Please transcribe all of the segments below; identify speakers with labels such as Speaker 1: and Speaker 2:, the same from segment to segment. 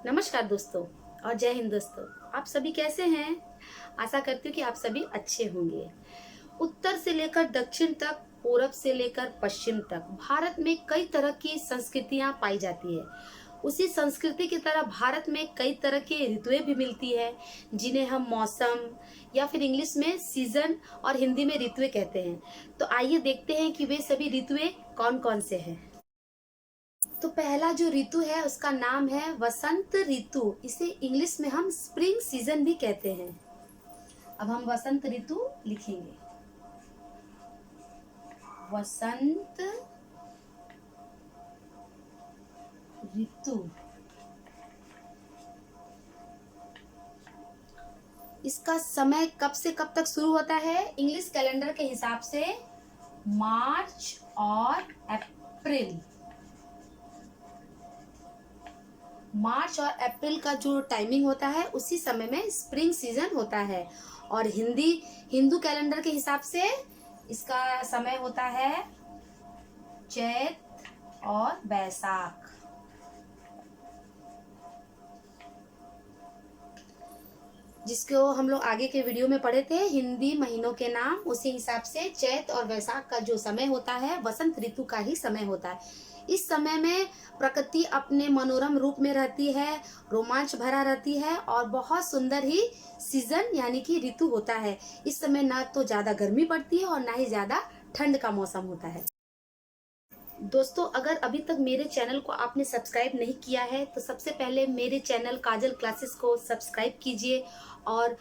Speaker 1: नमस्कार दोस्तों और जय हिंद दोस्तों। आप सभी कैसे हैं? आशा करती हूँ कि आप सभी अच्छे होंगे। उत्तर से लेकर दक्षिण तक, पूरब से लेकर पश्चिम तक भारत में कई तरह की संस्कृतियां पाई जाती है। उसी संस्कृति की तरह भारत में कई तरह की ऋतुएं भी मिलती है, जिन्हें हम मौसम या फिर इंग्लिश में सीजन और हिंदी में ऋतुएं कहते हैं। तो आइए देखते हैं कि वे सभी ऋतुएं कौन कौन से हैं। तो पहला जो ऋतु है उसका नाम है वसंत ऋतु। इसे इंग्लिश में हम स्प्रिंग सीजन भी कहते हैं। अब हम वसंत ऋतु लिखेंगे। वसंत ऋतु। इसका समय कब से कब तक शुरू होता है? इंग्लिश कैलेंडर के हिसाब से मार्च और अप्रैल। मार्च और अप्रैल का जो टाइमिंग होता है उसी समय में स्प्रिंग सीजन होता है। और हिंदू कैलेंडर के हिसाब से इसका समय होता है चैत और बैसाख। जिसको हम लोग आगे के वीडियो में पढ़े थे, हिंदी महीनों के नाम, उसी हिसाब से चैत और वैशाख का जो समय होता है वसंत ऋतु का ही समय होता है। इस समय में प्रकृति अपने मनोरम रूप में रहती है, रोमांच भरा रहती है और बहुत सुंदर ही सीजन यानी कि ऋतु होता है। इस समय ना तो ज्यादा गर्मी पड़ती है और ना ही ज्यादा ठंड का मौसम होता है। दोस्तों, अगर अभी तक मेरे चैनल को आपने सब्सक्राइब नहीं किया है तो सबसे पहले मेरे चैनल काजल क्लासेस को सब्सक्राइब कीजिए और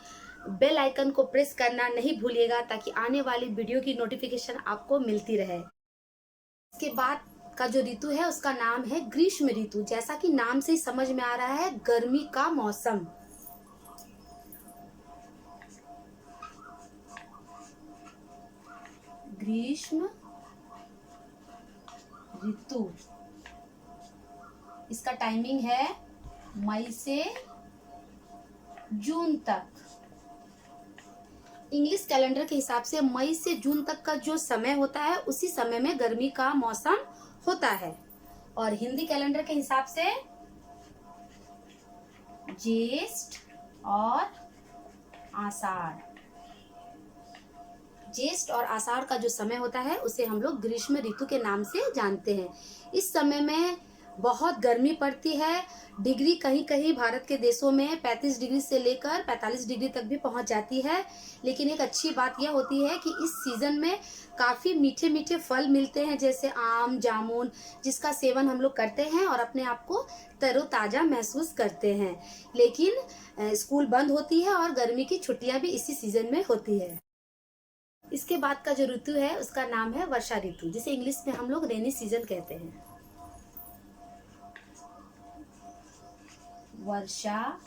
Speaker 1: बेल आइकन को प्रेस करना नहीं भूलिएगा, ताकि आने वाली वीडियो की नोटिफिकेशन आपको मिलती रहे। इसके बाद का जो ऋतु है उसका नाम है ग्रीष्म ऋतु। जैसा कि नाम से ही समझ में आ रहा है, गर्मी का मौसम। ग्रीष्म ऋतु। इसका टाइमिंग है मई से जून तक। इंग्लिश कैलेंडर के हिसाब से मई से जून तक का जो समय होता है उसी समय में गर्मी का मौसम होता है। और हिंदी कैलेंडर के हिसाब से ज्येष्ठ और आषाढ़। ज्येष्ठ और आषाढ़ का जो समय होता है उसे हम लोग ग्रीष्म ऋतु के नाम से जानते हैं। इस समय में बहुत गर्मी पड़ती है। डिग्री कहीं कहीं भारत के देशों में 35 डिग्री से लेकर 45 डिग्री तक भी पहुंच जाती है। लेकिन एक अच्छी बात यह होती है कि इस सीजन में काफी मीठे मीठे फल मिलते हैं, जैसे आम, जामुन, जिसका सेवन हम लोग करते हैं और अपने आप को तरोताजा महसूस करते हैं। लेकिन स्कूल बंद होती है और गर्मी की छुट्टियां भी इसी सीजन में होती है। इसके बाद का जो ऋतु है उसका नाम है वर्षा ऋतु, जिसे इंग्लिश में हम लोग रेनी सीजन कहते हैं। वर्षा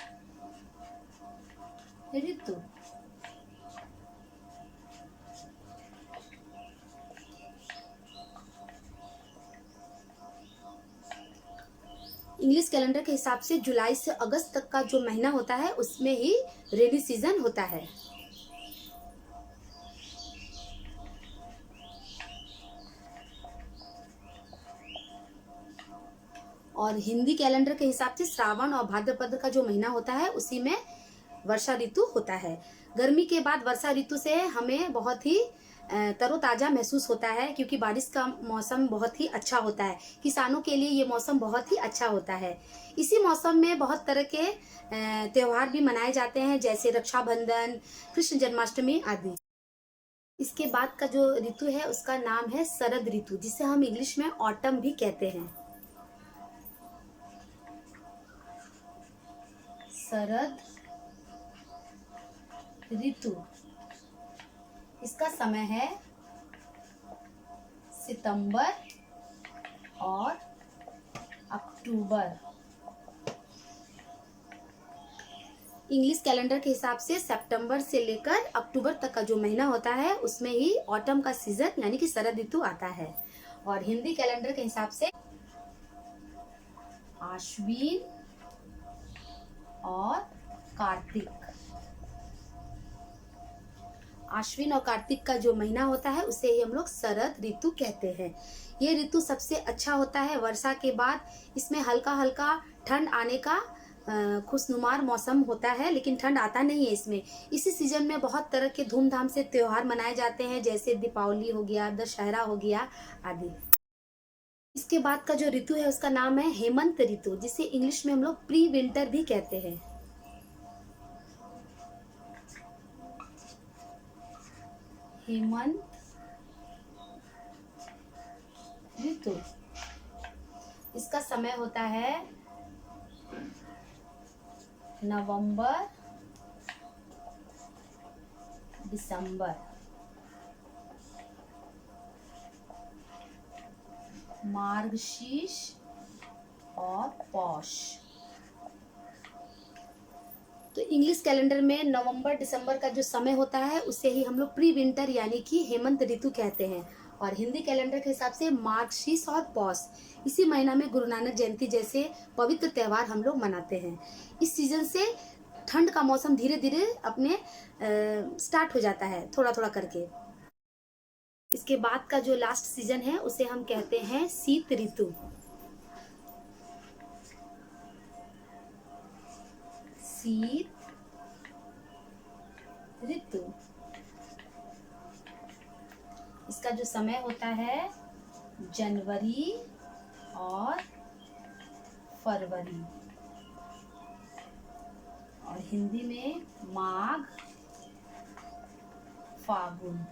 Speaker 1: ऋतु। इंग्लिश कैलेंडर के हिसाब से जुलाई से अगस्त तक का जो महीना होता है उसमें ही रेनी सीजन होता है। और हिंदी कैलेंडर के हिसाब से श्रावण और भाद्रपद का जो महीना होता है उसी में वर्षा ऋतु होता है। गर्मी के बाद वर्षा ऋतु से हमें बहुत ही तरोताजा महसूस होता है, क्योंकि बारिश का मौसम बहुत ही अच्छा होता है। किसानों के लिए ये मौसम बहुत ही अच्छा होता है। इसी मौसम में बहुत तरह के त्योहार भी मनाए जाते हैं, जैसे रक्षाबंधन, कृष्ण जन्माष्टमी आदि। इसके बाद का जो ऋतु है उसका नाम है शरद ऋतु, जिसे हम इंग्लिश में ऑटम भी कहते हैं। शरद ऋतु। इसका समय है सितंबर और अक्टूबर। इंग्लिश कैलेंडर के हिसाब से सितंबर से लेकर अक्टूबर तक का जो महीना होता है उसमें ही ऑटम का सीजन यानी कि शरद ऋतु आता है। और हिंदी कैलेंडर के हिसाब से आश्विन और कार्तिक। आश्विन और कार्तिक का जो महीना होता है उसे ही हम लोग शरद ऋतु कहते हैं। ये ऋतु सबसे अच्छा होता है वर्षा के बाद। इसमें हल्का हल्का ठंड आने का खुशनुमार मौसम होता है, लेकिन ठंड आता नहीं है इसमें। इसी सीजन में बहुत तरह के धूमधाम से त्योहार मनाए जाते हैं, जैसे दीपावली हो गया, दशहरा हो गया आदि। इसके बाद का जो ऋतु है उसका नाम है हेमंत ऋतु, जिसे इंग्लिश में हम लोग प्री विंटर भी कहते हैं। हेमंत ऋतु, इसका समय होता है नवंबर दिसंबर, मार्गशीर्ष और पौष। तो इंग्लिश कैलेंडर में नवंबर दिसंबर का जो समय होता है उसे ही हम लोग प्री विंटर यानी कि हेमंत ऋतु कहते हैं। और हिंदी कैलेंडर के हिसाब से मार्गशीर्ष और पौष, इसी महीना में गुरु नानक जयंती जैसे पवित्र त्योहार हम लोग मनाते हैं। इस सीजन से ठंड का मौसम धीरे धीरे अपने स्टार्ट हो जाता है, थोड़ा थोड़ा करके। इसके बाद का जो लास्ट सीजन है उसे हम कहते हैं शीत ऋतु। शीत ऋतु, इसका जो समय होता है जनवरी और फरवरी, और हिंदी में माघ फागुन।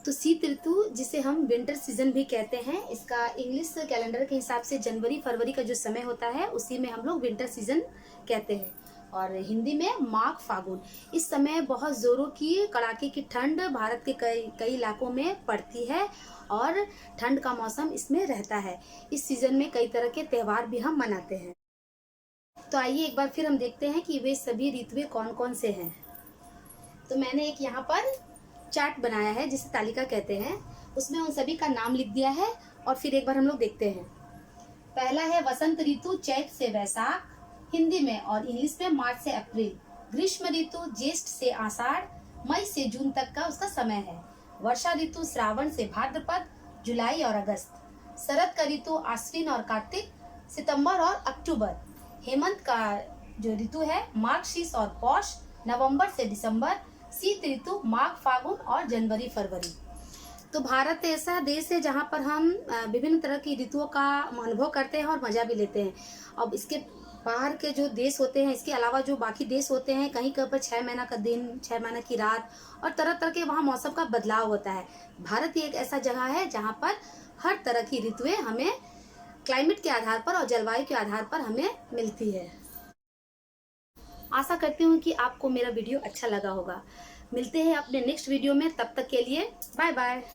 Speaker 1: तो शीत ऋतु, जिसे हम विंटर सीजन भी कहते हैं, इसका इंग्लिश कैलेंडर के हिसाब से जनवरी फरवरी का जो समय होता है उसी में हम लोग विंटर सीजन कहते हैं, और हिंदी में माघ फागुन। इस समय बहुत जोरों की कड़ाके की ठंड भारत के कई इलाकों में पड़ती है और ठंड का मौसम इसमें रहता है। इस सीजन में कई तरह के त्योहार भी हम मनाते हैं। तो आइए एक बार फिर हम देखते हैं कि वे सभी ऋतुएं कौन कौन से हैं। तो मैंने एक यहाँ पर चार्ट बनाया है जिसे तालिका कहते हैं, उसमें उन सभी का नाम लिख दिया है और फिर एक बार हम लोग देखते हैं। पहला है वसंत ऋतु, चैत से वैशाख हिंदी में, और इंग्लिश में मार्च से अप्रैल। ग्रीष्म ऋतु ज्येष्ठ से आषाढ़, मई से जून तक का उसका समय है। वर्षा ऋतु श्रावण से भाद्रपद, जुलाई और अगस्त। शरद का ऋतु आश्विन और कार्तिक, सितंबर और अक्टूबर। हेमंत का जो ऋतु है मार्गशीर्ष और पौष, नवंबर से दिसंबर। शीत ऋतु माघ फागुन और जनवरी फरवरी। तो भारत ऐसा देश है जहाँ पर हम विभिन्न तरह की ऋतुओं का अनुभव करते हैं और मजा भी लेते हैं। अब इसके बाहर के जो देश होते हैं, इसके अलावा जो बाकी देश होते हैं, कहीं कहीं पर 6 महीना का दिन, 6 महीना की रात, और तरह तरह के वहाँ मौसम का बदलाव होता है। भारत ही एक ऐसा जगह है जहाँ पर हर तरह की ऋतुएं हमें क्लाइमेट के आधार पर और जलवायु के आधार पर हमें मिलती है। आशा करती हूँ कि आपको मेरा वीडियो अच्छा लगा होगा। मिलते हैं अपने नेक्स्ट वीडियो में, तब तक के लिए बाय बाय।